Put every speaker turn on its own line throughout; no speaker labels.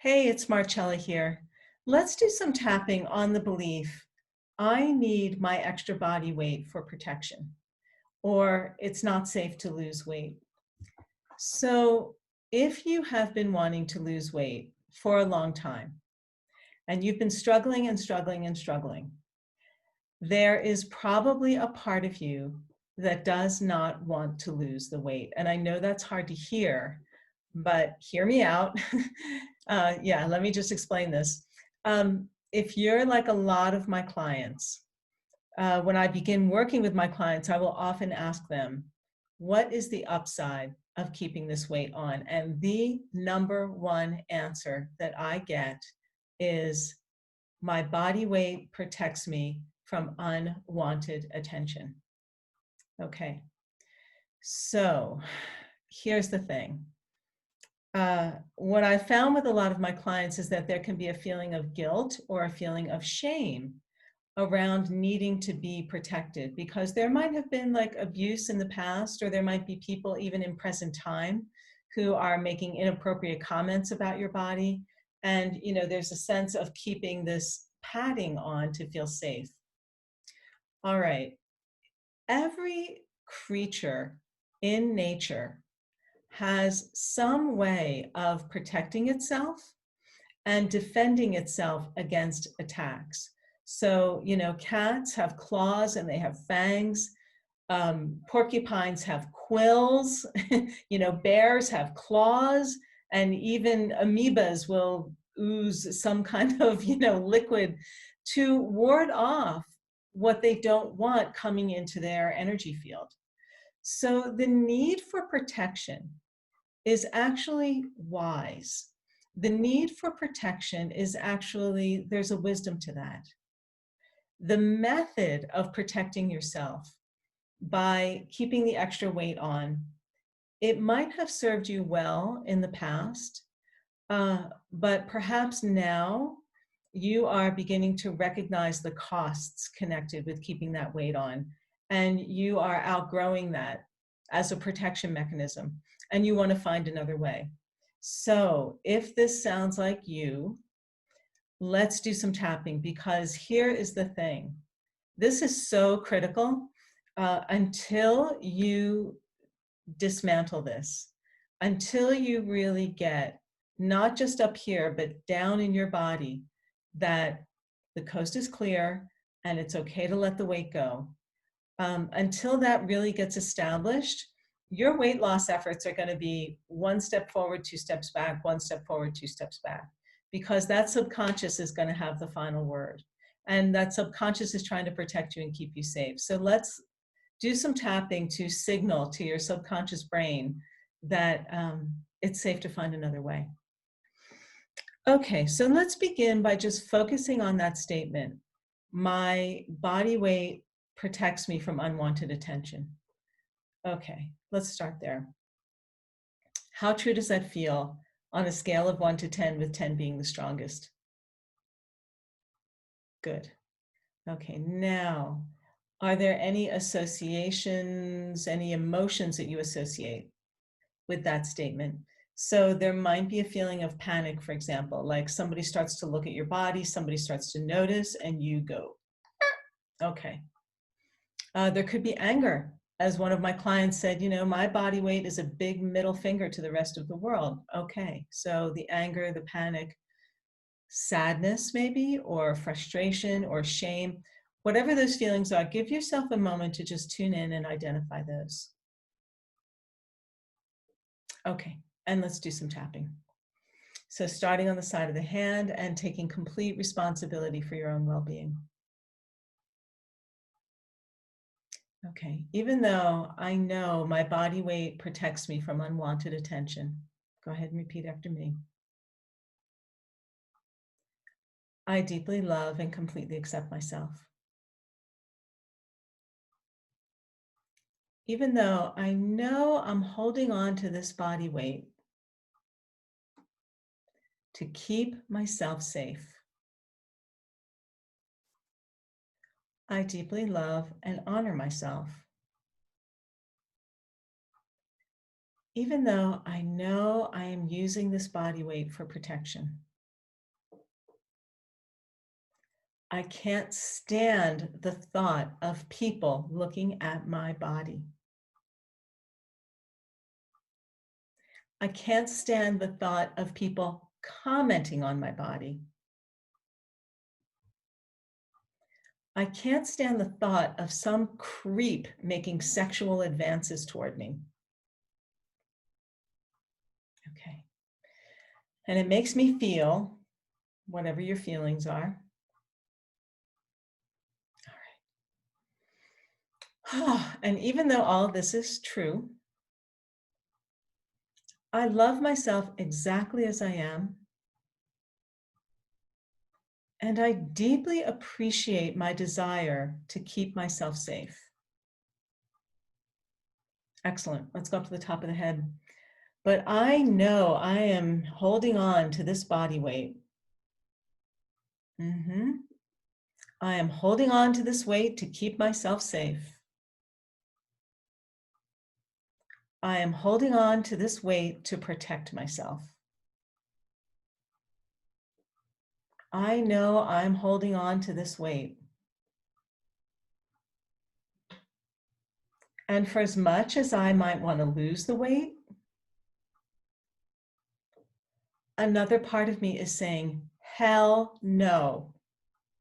Hey, it's Marcella here. Let's do some tapping on the belief I need my extra body weight for protection, or it's not safe to lose weight. So, if you have been wanting to lose weight for a long time and you've been struggling and struggling and struggling, there is probably a part of you that does not want to lose the weight. And I know that's hard to hear, but hear me out. Yeah, let me just explain this. If you're like a lot of my clients, when I begin working with my clients, I will often ask them, what is the upside of keeping this weight on? And the number one answer that I get is my body weight protects me from unwanted attention. Okay, so here's the thing. What I found with a lot of my clients is that there can be a feeling of guilt or a feeling of shame around needing to be protected because there might have been like abuse in the past, or there might be people even in present time who are making inappropriate comments about your body. And, there's a sense of keeping this padding on to feel safe. All right. Every creature in nature has some way of protecting itself and defending itself against attacks. So, cats have claws and they have fangs. Porcupines have quills. Bears have claws, and even amoebas will ooze some kind of, liquid to ward off what they don't want coming into their energy field. So the need for protection is actually wise. The need for protection is actually, there's a wisdom to that. The method of protecting yourself by keeping the extra weight on, it might have served you well in the past, but perhaps now you are beginning to recognize the costs connected with keeping that weight on, and you are outgrowing that as a protection mechanism, and you want to find another way. So if this sounds like you, let's do some tapping, because here is the thing. This is so critical. Until you dismantle this, until you really get not just up here, but down in your body, that the coast is clear and it's okay to let the weight go. Until that really gets established, your weight loss efforts are going to be one step forward, two steps back, one step forward, two steps back, because that subconscious is going to have the final word. And that subconscious is trying to protect you and keep you safe. So let's do some tapping to signal to your subconscious brain that it's safe to find another way. Okay, so let's begin by just focusing on that statement. My body weight protects me from unwanted attention. Okay, let's start there. How true does that feel on a scale of 1 to 10, with 10 being the strongest? Good. Okay, now, are there any associations, any emotions that you associate with that statement? So there might be a feeling of panic, for example, like somebody starts to look at your body, somebody starts to notice, and you go, okay. There could be anger. As one of my clients said, my body weight is a big middle finger to the rest of the world. Okay, so the anger, the panic, sadness maybe, or frustration or shame, whatever those feelings are, give yourself a moment to just tune in and identify those. Okay, and let's do some tapping. So starting on the side of the hand and taking complete responsibility for your own well-being. Okay, even though I know my body weight protects me from unwanted attention, go ahead and repeat after me. I deeply love and completely accept myself. Even though I know I'm holding on to this body weight to keep myself safe, I deeply love and honor myself. Even though I know I am using this body weight for protection. I can't stand the thought of people looking at my body. I can't stand the thought of people commenting on my body. I can't stand the thought of some creep making sexual advances toward me. Okay. And it makes me feel, whatever your feelings are. All right. And even though all this is true, I love myself exactly as I am. And I deeply appreciate my desire to keep myself safe. Excellent. Let's go up to the top of the head. But I know I am holding on to this body weight. I am holding on to this weight to keep myself safe. I am holding on to this weight to protect myself. I know I'm holding on to this weight. And for as much as I might want to lose the weight, another part of me is saying, hell no.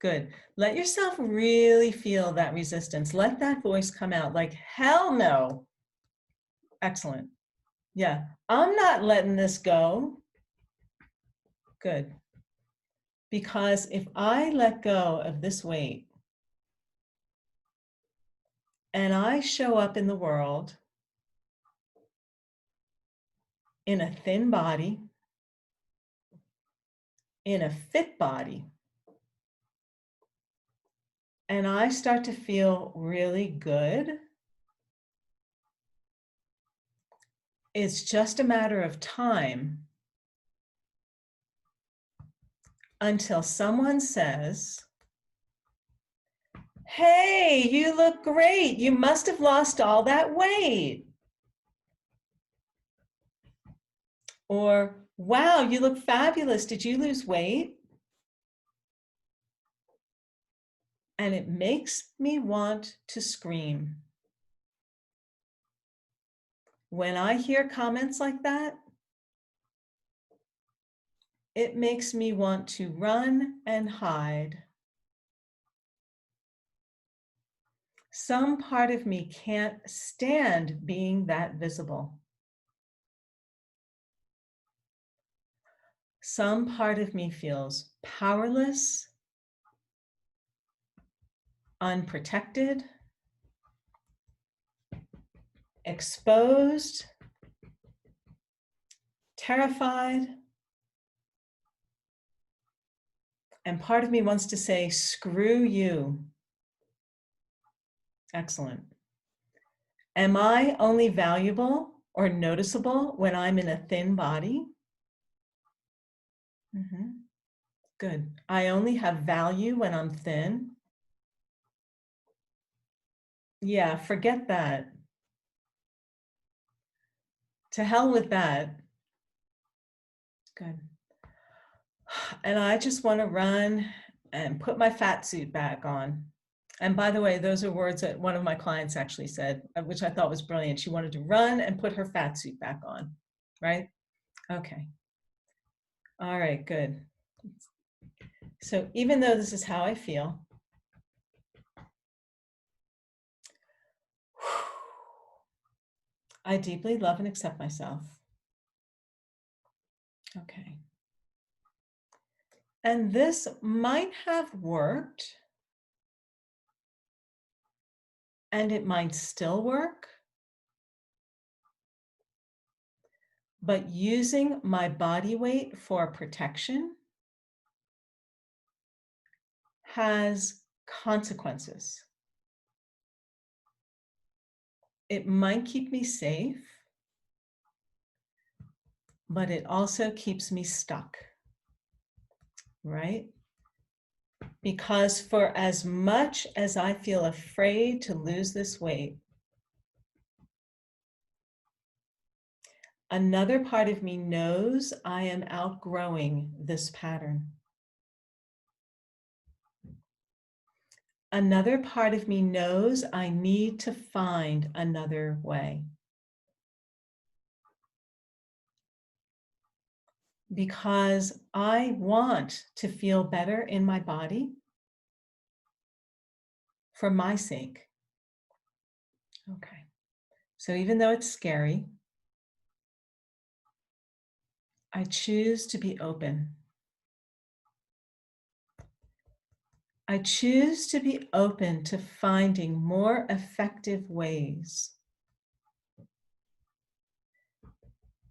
Good. Let yourself really feel that resistance. Let that voice come out like, hell no. Excellent. Yeah. I'm not letting this go. Good. Because if I let go of this weight and I show up in the world in a thin body, in a fit body, and I start to feel really good, it's just a matter of time until someone says, hey, you look great. You must have lost all that weight. Or, wow, you look fabulous. Did you lose weight? And it makes me want to scream. When I hear comments like that, it makes me want to run and hide. Some part of me can't stand being that visible. Some part of me feels powerless, unprotected, exposed, terrified. And part of me wants to say, screw you. Excellent. Am I only valuable or noticeable when I'm in a thin body? Good. I only have value when I'm thin. Yeah, forget that. To hell with that. Good. And I just want to run and put my fat suit back on. And by the way, those are words that one of my clients actually said, which I thought was brilliant. She wanted to run and put her fat suit back on, right? Okay. All right, good. So even though this is how I feel, I deeply love and accept myself. Okay. And this might have worked, and it might still work, but using my body weight for protection has consequences. It might keep me safe, but it also keeps me stuck, right? Because for as much as I feel afraid to lose this weight, another part of me knows I am outgrowing this pattern. Another part of me knows I need to find another way. Because I want to feel better in my body for my sake. Okay. So even though it's scary, I choose to be open. I choose to be open to finding more effective ways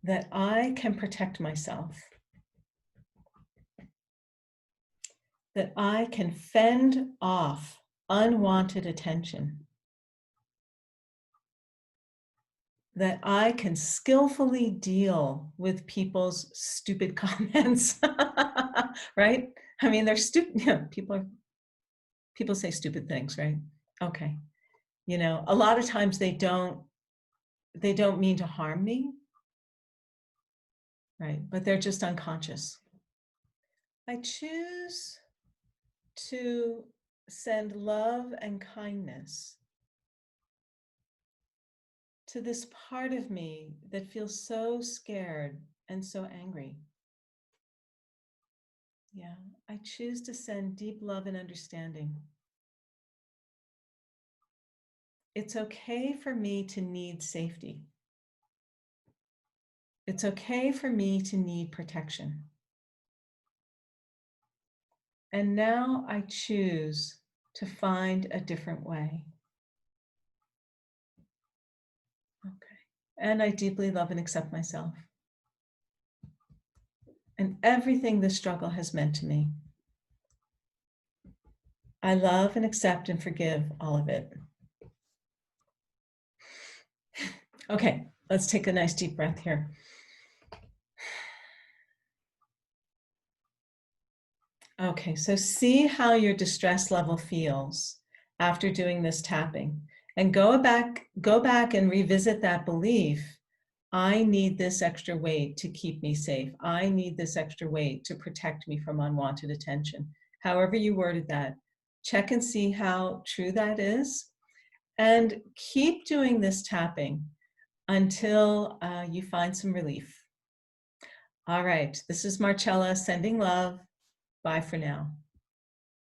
that I can protect myself, that I can fend off unwanted attention, that I can skillfully deal with people's stupid comments, right? I mean, they're stupid. Yeah, people say stupid things, right? Okay. You know, a lot of times they don't mean to harm me, right? But they're just unconscious. I choose to send love and kindness to this part of me that feels so scared and so angry. Yeah, I choose to send deep love and understanding. It's okay for me to need safety. It's okay for me to need protection. And now I choose to find a different way. Okay. And I deeply love and accept myself and everything this struggle has meant to me. I love and accept and forgive all of it. Okay, let's take a nice deep breath here. Okay, so see how your distress level feels after doing this tapping, and go back and revisit that belief. I need this extra weight to keep me safe. I need this extra weight to protect me from unwanted attention. However you worded that, check and see how true that is, and keep doing this tapping until you find some relief. All right, this is Marcella sending love. Bye for now.